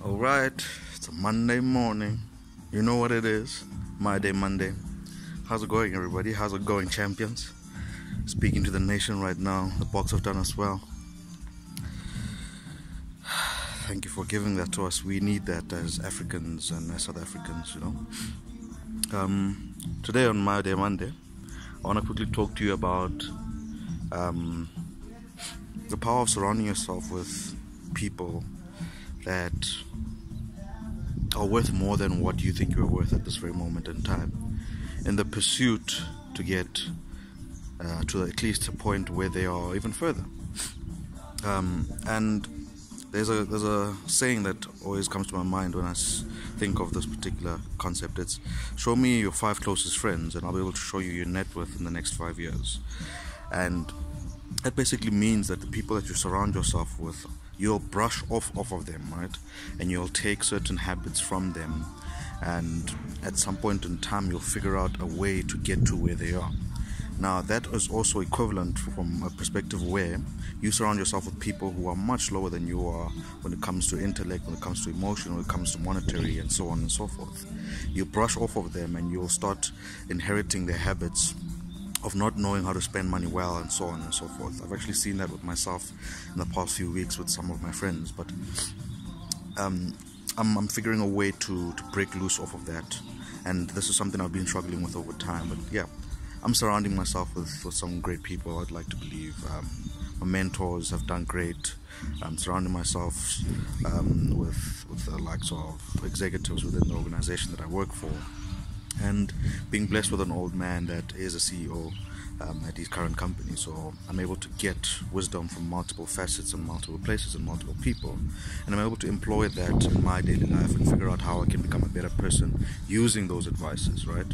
Alright, it's a Monday morning. You know what it is. My Day Monday. How's it going, everybody? How's it going, champions? Speaking to the nation right now. The Boks have done us well. Thank you for giving that to us. We need that as Africans and as South Africans, Today on My Day Monday, I want to quickly talk to you about the power of surrounding yourself with people that are worth more than what you think you're worth at this very moment in time, in the pursuit to get to at least a point where they are even further. And there's a saying that always comes to my mind when I think of this particular concept. It's, show me your 5 closest friends and I'll be able to show you your net worth in the next 5 years. And that basically means that the people that you surround yourself with, you'll brush off of them, right? And you'll take certain habits from them, and at some point in time you'll figure out a way to get to where they are. Now that is also equivalent from a perspective where you surround yourself with people who are much lower than you are when it comes to intellect, when it comes to emotion, when it comes to monetary, and so on and so forth. You brush off of them and you'll start inheriting their habits of not knowing how to spend money well, and so on and so forth. I've actually seen that with myself in the past few weeks with some of my friends, but I'm figuring a way to break loose off of that, and this is something I've been struggling with over time. But yeah, I'm surrounding myself with some great people. I'd like to believe my mentors have done great. I'm surrounding myself with the likes of executives within the organization that I work for, and being blessed with an old man that is a CEO at his current company. So I'm able to get wisdom from multiple facets and multiple places and multiple people, and I'm able to employ that in my daily life and figure out how I can become a better person using those advices, right?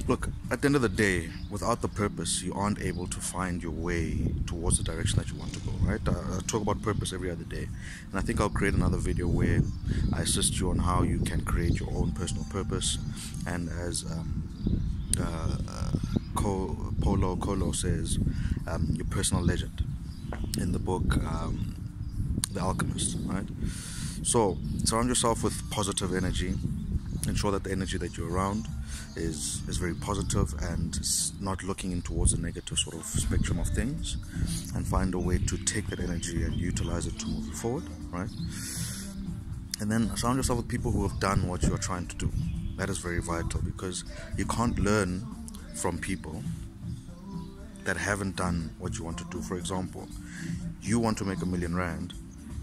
Look, at the end of the day, without the purpose, you aren't able to find your way towards the direction that you want to go, right? I talk about purpose every other day, and I think I'll create another video where I assist you on how you can create your own personal purpose. And as Paulo Coelho says, your personal legend in the book The Alchemist, right? So surround yourself with positive energy. Ensure that the energy that you're around is very positive and not looking in towards the negative sort of spectrum of things, and find a way to take that energy and utilize it to move you forward, right? And then surround yourself with people who have done what you're trying to do. That is very vital, because you can't learn from people that haven't done what you want to do. For example, you want to make R1 million,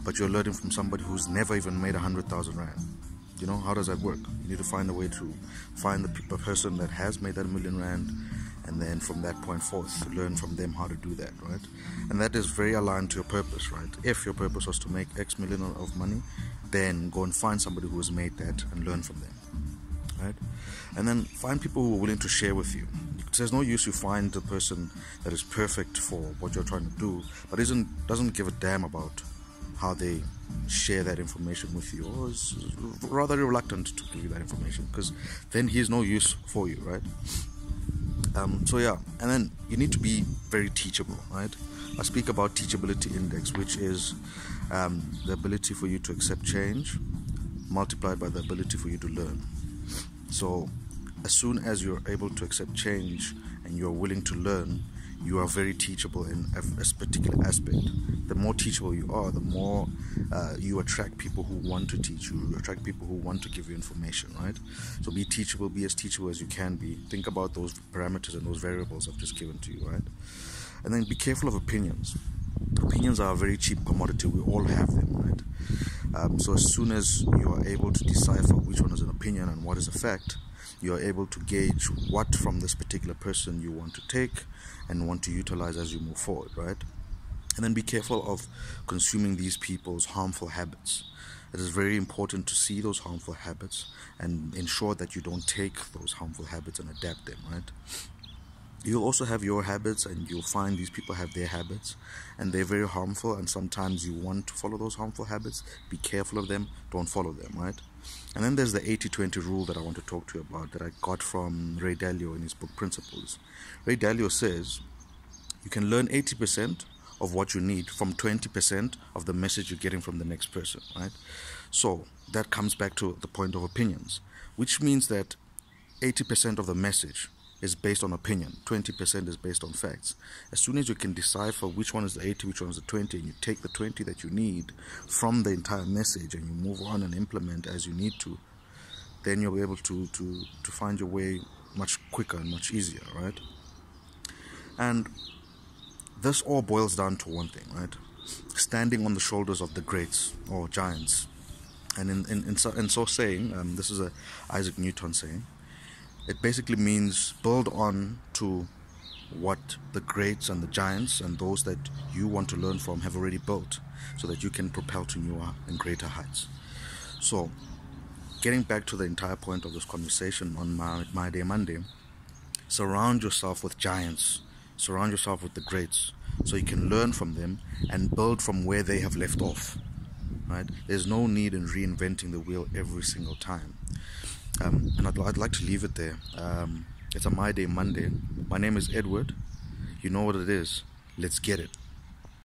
but you're learning from somebody who's never even made 100,000 rand. You know, how does that work? You need to find a way to find the person that has made that R1 million, and then from that point forth, to learn from them how to do that, right? And that is very aligned to your purpose, right? If your purpose was to make X million of money, then go and find somebody who has made that and learn from them, right? And then find people who are willing to share with you. There's no use you find the person that is perfect for what you're trying to do, but doesn't give a damn about how they share that information with you, or is rather reluctant to give you that information, because then he is no use for you, right? So yeah, and then you need to be very teachable, right? I speak about teachability index, which is the ability for you to accept change multiplied by the ability for you to learn. So as soon as you're able to accept change and you're willing to learn, you are very teachable in a particular aspect. The more teachable you are, the more you attract people who want to teach you, attract people who want to give you information, right? So be teachable, be as teachable as you can be. Think about those parameters and those variables I've just given to you, right? And then be careful of opinions. Opinions are a very cheap commodity. We all have them, right? So as soon as you are able to decipher which one is an opinion and what is a fact, you are able to gauge what from this particular person you want to take and want to utilize as you move forward, right? And then be careful of consuming these people's harmful habits. It is very important to see those harmful habits and ensure that you don't take those harmful habits and adapt them, right? You'll also have your habits, and you'll find these people have their habits, and they're very harmful, and sometimes you want to follow those harmful habits. Be careful of them, don't follow them, right? And then there's the 80-20 rule that I want to talk to you about, that I got from Ray Dalio in his book Principles. Ray Dalio says you can learn 80% of what you need from 20% of the message you're getting from the next person, right? So that comes back to the point of opinions, which means that 80% of the message is based on opinion, 20% is based on facts. As soon as you can decipher which one is the 80, which one is the 20, and you take the 20 that you need from the entire message and you move on and implement as you need to, then you'll be able to find your way much quicker and much easier, right? And this all boils down to one thing, right? Standing on the shoulders of the greats or giants. And in so saying, this is a Isaac Newton saying, it basically means build on to what the greats and the giants and those that you want to learn from have already built, so that you can propel to newer and greater heights. So, getting back to the entire point of this conversation on My Day Monday, surround yourself with giants, surround yourself with the greats, so you can learn from them and build from where they have left off, right? There's no need in reinventing the wheel every single time. And I'd like to leave it there. It's a My Day Monday. My name is Edward. You know what it is. Let's get it.